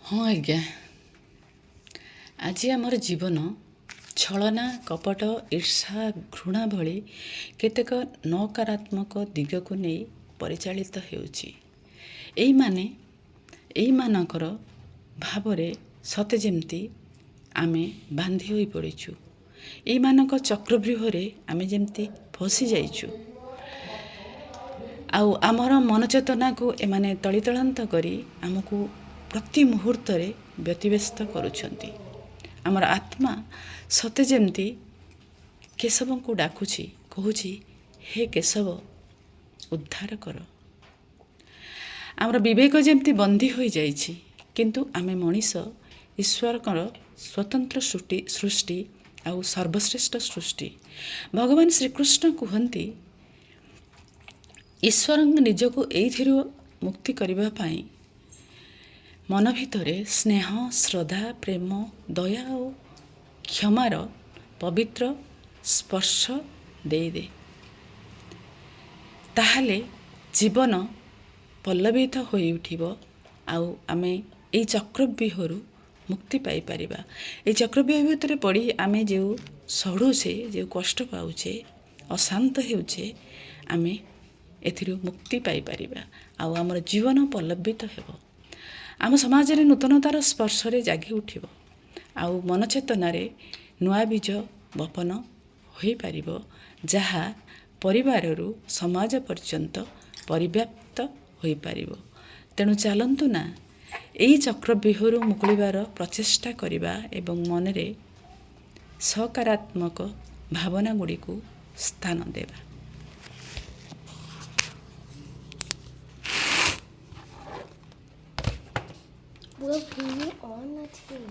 ହଁ ଆଜ୍ଞା, ଆଜି ଆମର ଜୀବନ ଛଳନା, କପଟ, ଈର୍ଷା, ଘୃଣା ଭଳି କେତେକ ନକାରାତ୍ମକ ଦିଗକୁ ନେଇ ପରିଚାଳିତ ହେଉଛି। ଏଇମାନଙ୍କର ଭାବରେ ସତେ ଯେମିତି ଆମେ ବାନ୍ଧି ହୋଇ ପଡ଼ିଛୁ। ଏଇମାନଙ୍କ ଚକ୍ରବ୍ୟୁହରେ ଆମେ ଯେମିତି ଫସି ଯାଇଛୁ। ଆଉ ଆମର ମନଚେତନାକୁ ଏମାନେ ତଳିତଳାନ୍ତ କରି ଆମକୁ ପ୍ରତି ମୁହୂର୍ତ୍ତରେ ବ୍ୟତିବ୍ୟସ୍ତ କରୁଛନ୍ତି। ଆମର ଆତ୍ମା ସତେ ଯେମିତି କେଶବଙ୍କୁ ଡାକୁଛି, କହୁଛି, ହେ କେଶବ, ଉଦ୍ଧାର କର। ଆମର ବିବେକ ଯେମିତି ବନ୍ଦୀ ହୋଇଯାଇଛି, କିନ୍ତୁ ଆମେ ମଣିଷ ଈଶ୍ୱରଙ୍କର ସ୍ୱତନ୍ତ୍ର ସୃଷ୍ଟି ଆଉ ସର୍ବଶ୍ରେଷ୍ଠ ସୃଷ୍ଟି। ଭଗବାନ ଶ୍ରୀକୃଷ୍ଣ କୁହନ୍ତି, ଈଶ୍ୱର ନିଜକୁ ଏଇଥିରୁ ମୁକ୍ତି କରିବା ପାଇଁ ମନ ଭିତରେ ସ୍ନେହ, ଶ୍ରଦ୍ଧା, ପ୍ରେମ, ଦୟା ଓ କ୍ଷମାର ପବିତ୍ର ସ୍ପର୍ଶ ଦେଇଦେ। ତାହେଲେ ଜୀବନ ପଲ୍ଲବିତ ହୋଇ ଉଠିବ ଆଉ ଆମେ ଏଇ ଚକ୍ରବ୍ୟୁହରୁ ମୁକ୍ତି ପାଇପାରିବା। ଏଇ ଚକ୍ରବ୍ୟୁହ ଭିତରେ ପଡ଼ି ଆମେ ଯେଉଁ ସଢ଼ୁଛେ, ଯେଉଁ କଷ୍ଟ ପାଉଛେ, ଅଶାନ୍ତ ହେଉଛେ, ଆମେ ଏଥିରୁ ମୁକ୍ତି ପାଇପାରିବା ଆଉ ଆମର ଜୀବନ ପଲ୍ଲବିତ ହେବ। ଆମ ସମାଜରେ ନୂତନତାର ସ୍ପର୍ଶରେ ଜାଗି ଉଠିବ ଆଉ ମନଚେତନାରେ ନୂଆ ବୀଜ ବପନ ହୋଇପାରିବ, ଯାହା ପରିବାରରୁ ସମାଜ ପର୍ଯ୍ୟନ୍ତ ପରିବ୍ୟାପ୍ତ ହୋଇପାରିବ। ତେଣୁ ଚାଲନ୍ତୁ ନା ଏହି ଚକ୍ରବ୍ୟୁହରୁ ମୁକୁଳିବାର ପ୍ରଚେଷ୍ଟା କରିବା ଏବଂ ମନରେ ସକାରାତ୍ମକ ଭାବନା ଗୁଡ଼ିକୁ ସ୍ଥାନ ଦେବା। Will you on the team?